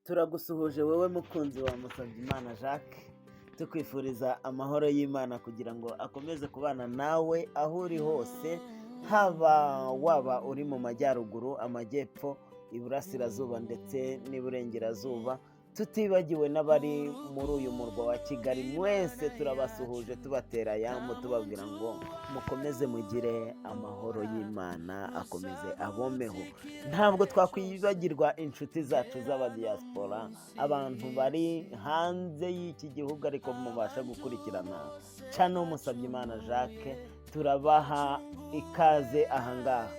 Turagusuhuje wowe mukunzi wa Musabyimana Jacques, tukwifuriza amahoro y'Imana kugira ngo akomeze kubana nawe aho uri hose, waba uri mu majyaruguru, amajyepfo, iburasirazuba ndetse n'iburengerazuba, tutibagiwe n'abari muri uyu murwa wa Kigali. Mwese turabasuhuje tubatera yambo, tubabwira ngo mukomeze mugire amahoro y'Imana akomeze abomeho. Ntabwo twakwibagirwa inshuti zacu z'abadiyasipora, abantu bari hanze y'iki gihugu ariko mubasha gukurikirana channel Musabyimana Jacques. Turabaha ikaze ahangaha.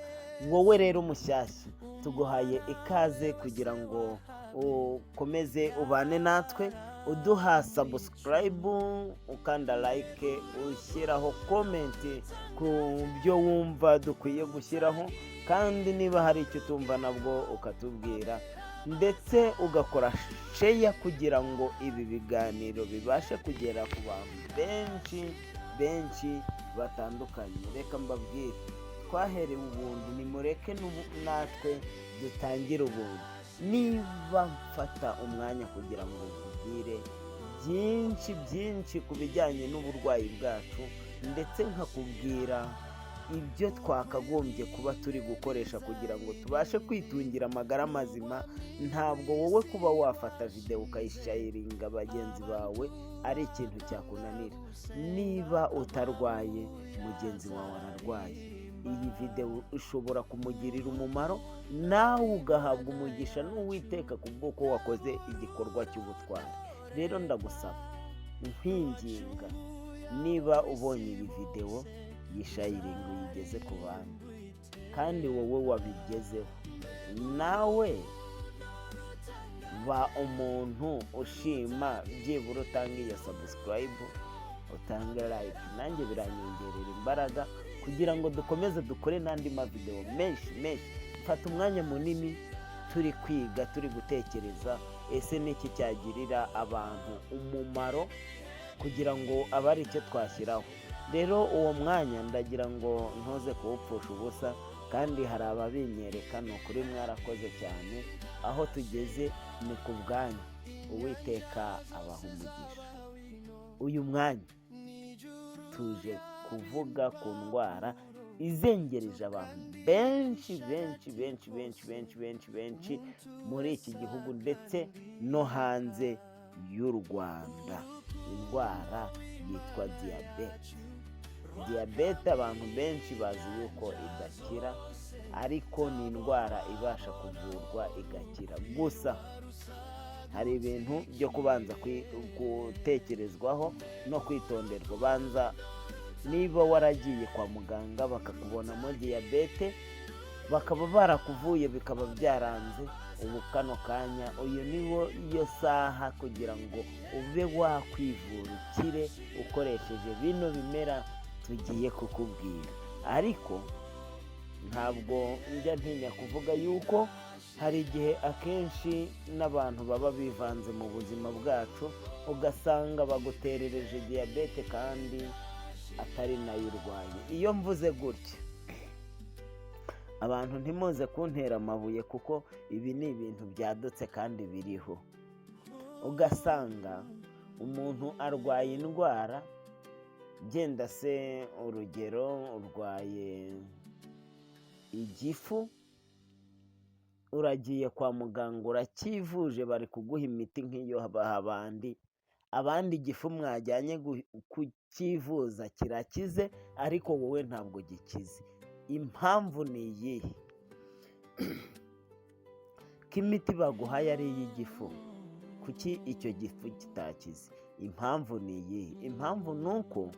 Wowe rero mushyashya, tuguhaye ikaze kugira ngo ukomeze ubane natwe, uduha subscribe, ukanda like, ushyiraho comment ku byo wumva dukwiye gushyiraho, kandi niba hari icyo tumva nabwo ukatubwira, ndetse ugakora share kugira ngo ibi biganiro bibashe kugera ku bantu benshi batandukanye. Reka mbabwire, twaherewe ubuntu, nimureke natwe dutangire ubuntu. Niba mfata umwanya kugira ngo nkubwire byinshi ku bijyanye n'uburwayi bwacu, ndetse nkakubwira ibyo twakagombye kuba turi gukoresha kugira ngo tubashe kwitungira amagara mazima, ntabwo wowe kuba wafata video ukayisharinga bagenzi bawe ari ikintu cyakunanira. Niba utarwaye, mugenzi wawe ararwaye, iyi video ushobora kumugirira umumaro, nawe ugahabwa umugisha n'Uwiteka kubw'uko wakoze igikorwa cy'ubutwari. Rero ndagusaba, nkwinginga, niba ubonye iyi video, yishayiringa uyigeze ku bantu, kandi wowe wabigezeho, nawe ba umuntu ushima, byibura utanga iyo subscribe, utange like, nanjye biranyongerera imbaraga kugira ngo dukomeze dukore n'andi mavideo menshi. Fata umwanya munini, turi kwiga, turi gutekereza ese niki cyagirira abantu umumaro kugira ngo abe ari icyo twashyiraho. Rero uwo mwanya ndagira ngo ntuze kuwupfusha ubusa, kandi hari ababinyereka. Ni ukuri mwarakoze cyane, aho tugeze ni ku bwanyu. Uwiteka abaha umugisha. Uyu mwanya tuje kuvuga ku ndwara izengereje abantu benshi muri iki gihugu ndetse no hanze y'u Rwanda. Indwara yitwa diyabete. Abantu benshi bazi yuko idakira, ariko ni indwara ibasha kuvurwa igakira. Gusa hari ibintu byo kubanza gutekerezwaho no kwitonderwa. Banza, niba waragiye kwa muganga bakakubonamo diyabete, bakaba barakuvuye bikaba byaranze, ubu kano kanya iyo saha kugira ngo ube wakwivura ukire ukoresheje bino bimera tugiye kukubwira. Ariko ntabwo njya ntinya kuvuga yuko hari igihe akenshi n'abantu baba bivanze mu buzima bwacu, ugasanga baguterereje diyabete kandi atari nayo urwaye. Iyo mvuze gutya, abantu ntimuze kuntera amabuye, kuko ibi ni ibintu byadutse kandi biriho. Ugasanga umuntu arwaye indwara, genda se urugero, urwaye igifu, uragiye kwa muganga urakivuje, bari kuguha imiti nk'iyo baha abandi igifu mwajyanye kukivuza kirakize, ariko wowe ntabwo gikize. Impamvu ni iyihe? Ko imiti baguhaye ari iy'igifu, kuki icyo gifu kitakize? Impamvu ni iyihe? Impamvu ni uko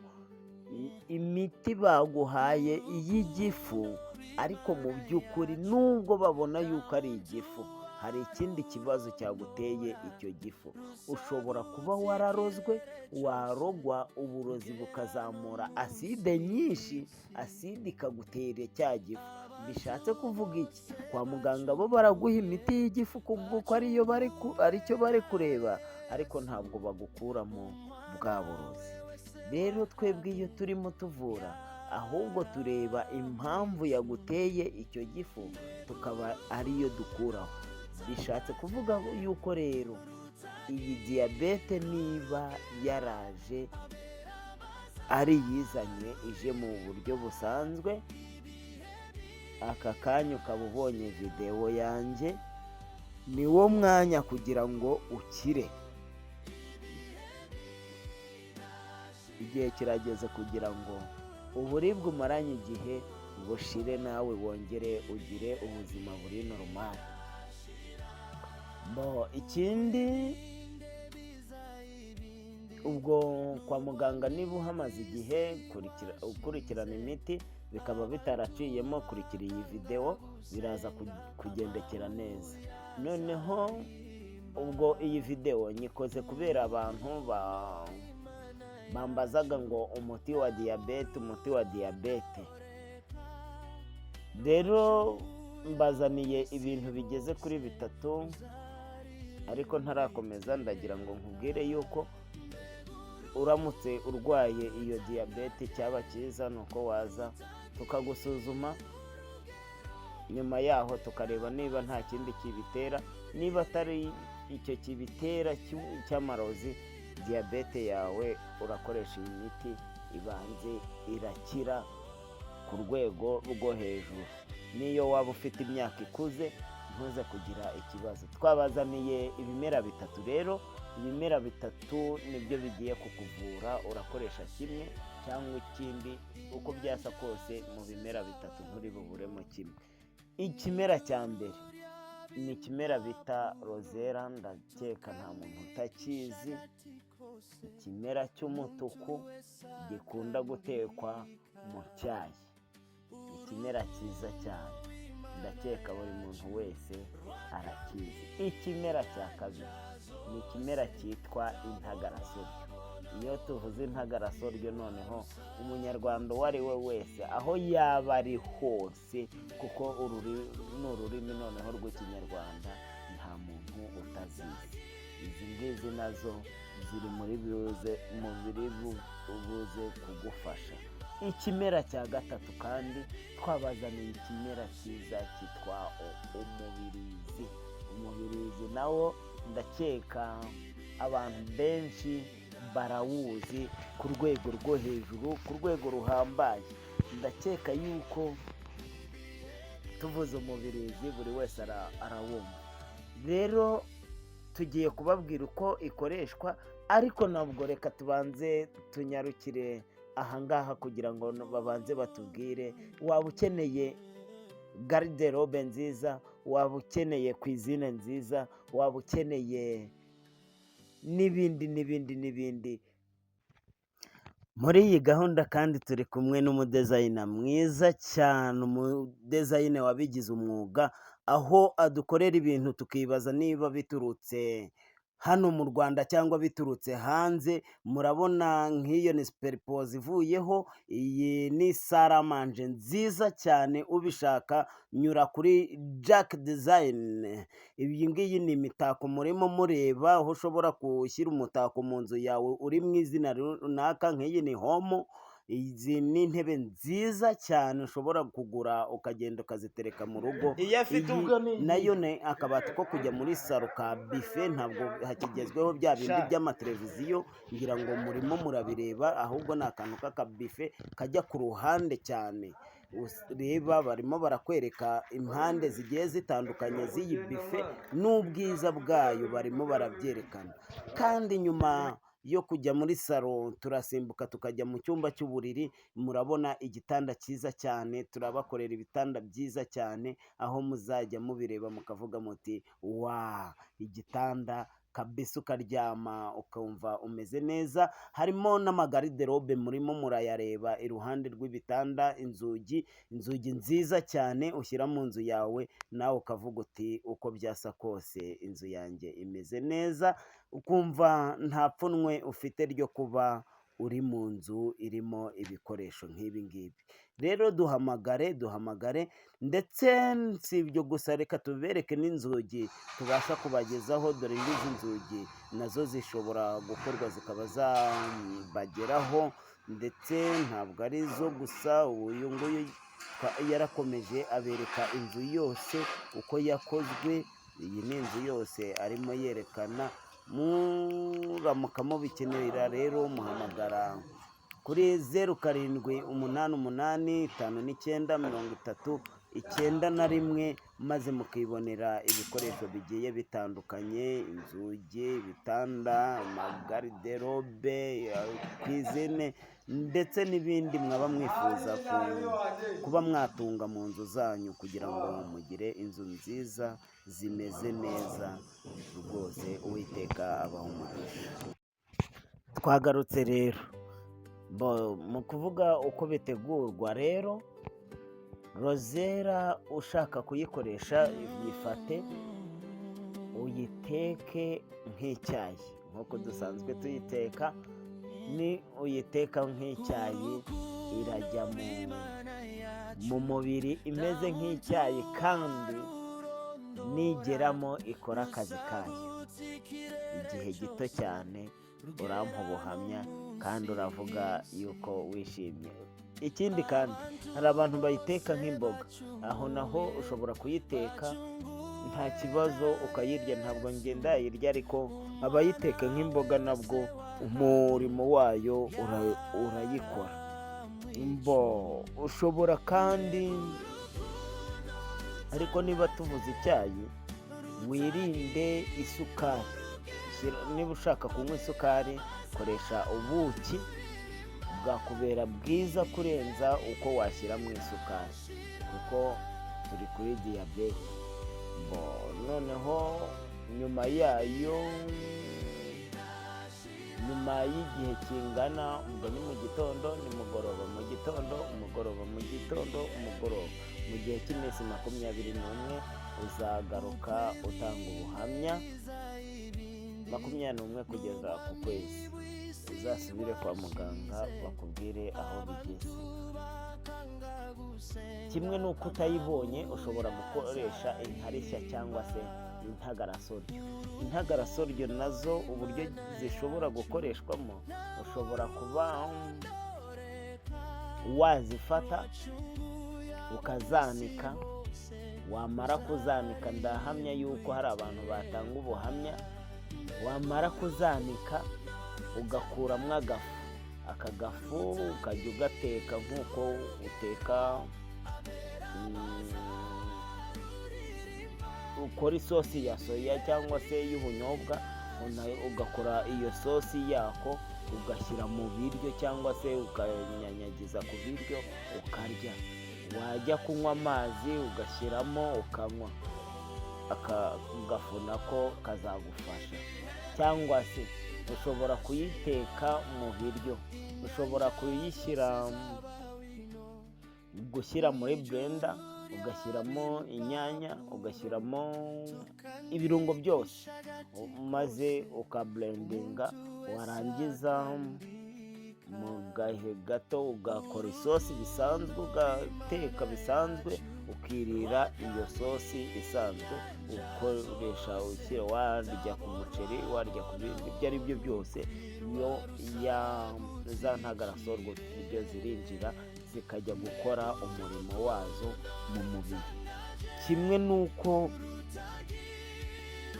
imiti baguhaye iy'igifu, ariko mu by'ukuri nubwo babona yuko ari igifu, hari ikindi kibazo cyaguteye icyo gifu. Ushobora kuba wararozwe, warogwa, uburozi bukazamura aside nyinshi, aside ikagutera cya gifu. Bishatse kuvuga iki? Kwa muganga bo baraguha imiti y'igifu kuko aricyo bari kureba, ariko ntabwo bagukuramo bwa burozi. Rero twebwe iyo turimo tuvura, ahubwo tureba impamvu yaguteye icyo gifu, tukaba ariyo dukuraho. bishatse kuvuga yuko rero iyi diyabete niba yaraje ari iyizanye ije mu buryo busanzwe, aka kanya ukaba ubonye videwo yanjye, ni wo mwanya kugira ngo ukire. Igihe kirageze kugira ngo uburibwe umaranye igihe bushire, nawe wongere ugire ubuzima buri normal. Ikindi, ubwo kwa muganga niba uhamaze igihe ukurikirana imiti bikaba bitaraciyemo, kurikira iyi videwo biraza kugendekera neza. Noneho ubwo iyi videwo nyikoze kubera abantu bambazaga ngo umuti wa diyabete. Rero mbazaniye ibintu bigeze kuri 3, ariko ntarakomeza ndagira ngo nkubwire yuko uramutse urwaye iyo diyabete cyaba cyiza nuko waza tukagusuzuma, nyuma yaho tukareba niba nta kindi kibitera. Niba atari icyo kibitera cy'amarozi, diyabete yawe urakoresha iyi miti ibanze irakira ku rwego rwo hejuru. Niyo waba ufite imyaka ikuze ntuze kugira ikibazo. Twabazaniye ibimera 3 rero, ibimera 3 nibyo bigiye kukuvura. Urakoresha kimwe cyangwa ikindi, uko byasa kose mu bimera 3 nturi buburemo kimwe. Ikimera cya mbere ni ikimera bita rozera, ndakeka nta muntu utakizi. Ikimera cy'umutuku gikunda gutekwa mu cyayi, ikimera cyiza cyane, ndakeka buri muntu wese arakizi. Ikimera cya kabiri ni ikimera cyitwa intagarasoryo. Iyo tuvuze intagarasoryo, noneho umunyarwanda uwo ari we wese aho yaba ari hose, kuko ni ururimi noneho rw'ikinyarwanda, nta muntu utazizi. Izi ngizi nazo ziri muri biri buze kugufasha. Ikimera cya gatatu kandi twabazaniye ikimera cyiza cyitwa umubirizi. Umubirizi nawo ndakeka abantu benshi barawuzi ku rwego rwo hejuru, ku rwego ruhambaye. Ndakeka yuko tuvuze umubirizi buri wese arawumva. Rero tugiye kubabwira uko ikoreshwa, ariko ntabwo reka tubanze tunyarukire ahangaha kugira ngo babanze batubwire. Waba ukeneye garderobe nziza, waba ukeneye cuisine nziza, waba ukeneye n'ibindi. Muri iyi gahunda kandi turi kumwe n'umudezayina mwiza cyane, umudezayine wabigize umwuga, aho adukorera ibintu tukibaza niba biturutse hano mu Rwanda cyangwa biturutse hanze. Murabona nk'iyo ni superipoze ivuyeho, iyi ni saramanje nziza cyane. Ubishaka nyura kuri Jack Design. Iyi ngiyi ni imitako murimo mureba, aho ushobora gushyira umutako mu nzu yawe uri mu izina runaka. Nk'iyi ni homo. Izi ni intebe nziza cyane ushobora kugura ukagenda ukazitereka mu rugo. Nayo ni akabati ko kujya muri salo ka bife, ntabwo hakigezweho bya bindi by'amateleviziyo, ngira ngo murimo murabireba, ahubwo ni akantu k'akabife kajya ku ruhande cyane. Reba barimo barakwereka impande zigiye zitandukanye z'iyi bife n'ubwiza bwayo, barimo barabyerekana. Kandi nyuma yo kujya muri salo turasimbuka tukajya mu cyumba cy'uburiri. Murabona igitanda cyiza cyane, turabakorera ibitanda byiza cyane, aho muzajya mubireba mukavuga muti igitanda kabisa, ukaryama ukumva umeze neza. Harimo n'amagariderobe murimo murayareba iruhande rw'ibitanda. Inzugi nziza cyane ushyira mu nzu yawe, nawe ukavuga uti uko byasa kose inzu yanjye imeze neza, ukumva nta pfunwe ufite ryo kuba uri mu nzu irimo ibikoresho nk'ibi ngibi. Rero duhamagare. Ndetse si ibyo gusa, reka tubereke n'inzugi tubasha kubagezaho. Dore ngizi nzugi nazo zishobora gukorwa zikaba zabageraho, ndetse ntabwo ari zo gusa. Uyu nguyu yarakomeje abereka inzu yose uko yakozwe, iyi ni inzu yose arimo yerekana. Muramuka mubikenera rero muhamagara kuri 0788593091 maze mukibonera ibikoresho bigiye bitandukanye, inzugi, ibitanda, amagariderobe, kwizine ndetse n'ibindi mwaba mwifuza kuba mwatunga mu nzu zanyu kugira ngo mugire inzu nziza zimeze neza rwose. Uwiteka abaha umugisha. Twagarutse rero mu kuvuga uko bitegurwa rero. rozera ushaka kuyikoresha yifate uyiteke nk'icyayi nk'uko dusanzwe tuyiteka. Ni uyiteka nk'icyayi irajya mu mubiri imeze nk'icyayi, kandi nigeramo ikora akazi kayo igihe gito cyane. Urampa ubuhamya kandi uravuga yuko wishimye. Ikindi kandi hari abantu bayiteka nk'imboga, aho naho ushobora kuyiteka nta kibazo ukayirya. Ntabwo njye ndayirya, ariko abayiteka nk'imboga nabwo umurimo wayo urayikora. Ushobora kandi, ariko niba tuvuze icyayi, wirinde isukari. Niba ushaka kunywa isukari, koresha ubuki, bwakubera bwiza kurenza uko washyira mu isukari, kuko turi kuri diyabete. Noneho nyuma y'igihe kingana, ubwo ni mu gitondo, nimugoroba, mu gitondo, umugoroba, mu gitondo, umugoroba, mu gihe cy'iminsi 21 uzagaruka utanga ubuhamya. 21 kugeza ku kwezi uzasubire kwa muganga bakubwire aho bigeze. Kimwe n'uko utayibonye ushobora gukoresha inkarishya cyangwa se intagarasoryo. Intagarasoryo nazo uburyo zishobora gukoreshwamo, ushobora kuba wazifata ukazanika. Wamara kuzanika, ndahamya yuko hari abantu batanga ubuhamya, wamara kuzanika ugakuramo agafu. Aka gafu ukajya ugateka nk'uko uteka ukora isosi ya soya cyangwa se y'ubunyobwa. Ugakora iyo sosi yako ugashyira mu biryo cyangwa se ukanyanyagiza ku biryo ukarya. Wajya kunywa amazi ugashyiramo ukanywa. Aka gafu nako kazagufasha. Cyangwa se ushobora kuyiteka mu biryo, ushobora gushyira muri blender, ugashyiramo inyanya, ugashyiramo ibirungo byose, maze ukablendinga. Warangiza mu gahe gato ugakora isosi bisanzwe, ugateka bisanzwe, ukirira iyo sosi isanzwe. Ukoresha ukira, warya ku muceri, warya ku bindi ibyo ari byo byose. Iyo za ntagarasoryo ibyo zirinjira zikajya gukora umurimo wazo mu mubiri. Kimwe n'uko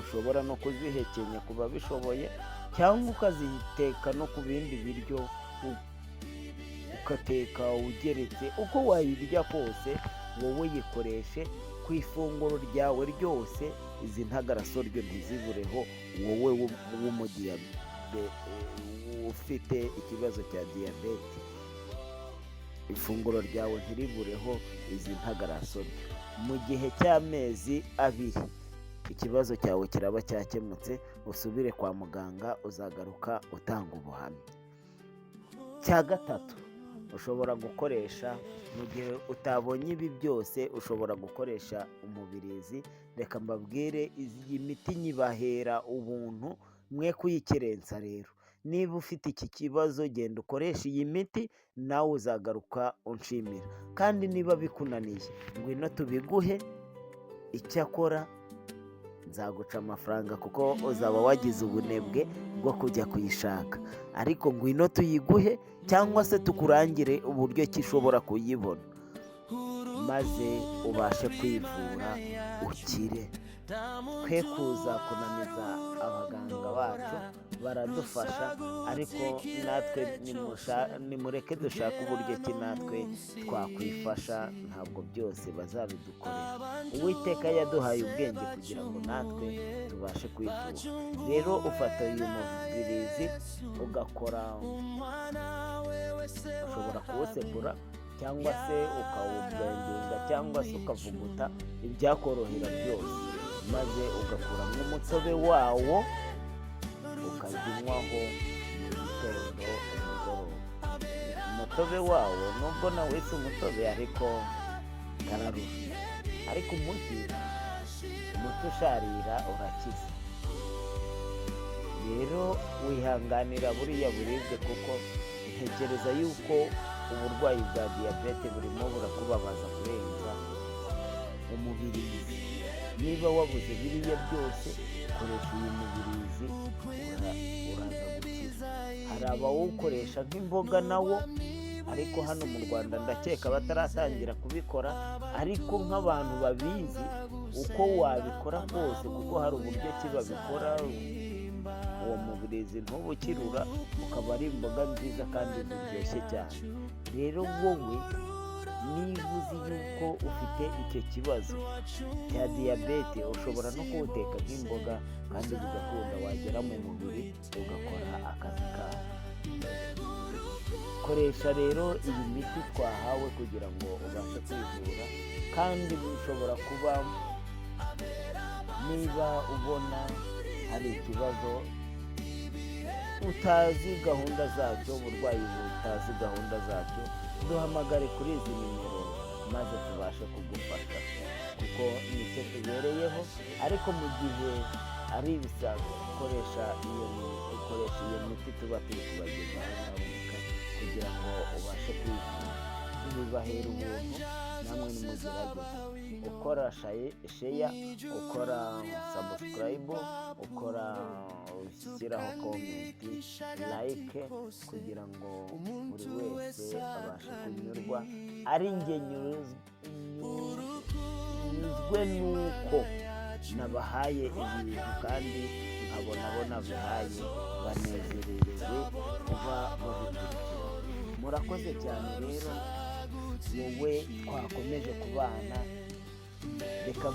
ushobora no kuzihekenya ku babishoboye, cyangwa ukaziteka no ku bindi biryo, ugateka ugeretse. Uko wayirya kose wowe yikoreshe ku ifunguro ryawe ryose. Izi ntagarasoryo ntizibureho wowe ufite ikibazo cya diyabete. Ifunguro ryawe ntiribureho izi ntagarasoryo. Mu gihe cy'amezi 2 ikibazo cyawe kiraba cyakemutse. Usubire kwa muganga, uzagaruka utanga ubuhamya. Cya gatatu, ushobora gukoresha, mu gihe utabonye ibi byose, ushobora gukoresha umubirizi. Reka mbabwire, iyi miti nyibahera ubuntu, mwe kuyikerensa rero. Niba ufite iki kibazo, genda ukoresha iyi miti, nawe uzagaruka unshimira. Kandi niba bikunaniye, ngwino tubiguhe. Icyakora nzaguca amafaranga kuko uzaba wagize ubunebwe bwo kujya kuyishaka, ariko ngwino tuyiguhe, cyangwa se tukurangire uburyo ki ushobora kuyibona. maze ubashe kwivura ukire. Twe kuza kunaniza abaganga bacu, baradufasha, ariko natwe nimureke dushaka uburyo ki natwe twakwifasha, ntabwo byose bazabidukorera. Uwiteka yaduhaye ubwenge kugira ngo natwe tubashe kwivura. Rero ufata uyu mubirizi ugakora, ushobora kuwusekura cyangwa se ukawubwendinga cyangwa se ukavuguta, ibyakorohera byose, maze ugakuramo umutobe wawo ukajya unywaho mu gitondo, umugoroba. Umutobe wawo nubwo nawise umutobe ariko kararusha, ariko umuti usharira urakiza. Rero wihanganira buriya buribwe, kuko ntekereza yuko uburwayi bwa diyabete burimo burakubabaza kurenza umubirizi. Niba wabuze biriya byose, koresha uyu mubirizi uraza gukiza. Hari abawukoresha nk'imboga nawo, ariko hano mu Rwanda ndakeka bataratangira kubikora, ariko nk'abantu babizi uko wabikora kose, kuko hari uburyo ki babikora. Uwo mubirizi ntubukirura, ukaba ari imboga nziza kandi ziryoshye cyane. Rero wowe niba uzi yuko ufite icyo kibazo cya diyabete, ushobora no kuwuteka nk'imboga kandi bigakunda, wagera mu mubiri ugakora akazi kawe. Koresha rero iyi miti twahawe kugira ngo ubashe kwivura, kandi bishobora kuba niba ubona hari ikibazo utazi gahunda zacyo, uburwayi butazi gahunda zacyo, duhamagare kuri izi nimero maze tubashe kugufasha, kuko nicyo tubereyeho. Ariko mu gihe ari ibisanzwe, ukoresha iyo miti tuba turi kubagezaho, kugira ngo ubashe kwivura. Tubibahera ubuntu, namwe nimugerageze. Ukora sheya, ukora sabusikarayibu, ukora ushyiraho komenti, like, kugira ngo buri wese abashe kunyurwa. Ari njye nyuzwe nuko nabahaye ibintu, kandi nkabona abo nabihaye banezererewe kuba babikurikira. Murakoze cyane rero, wowe twakomeje kubana, reka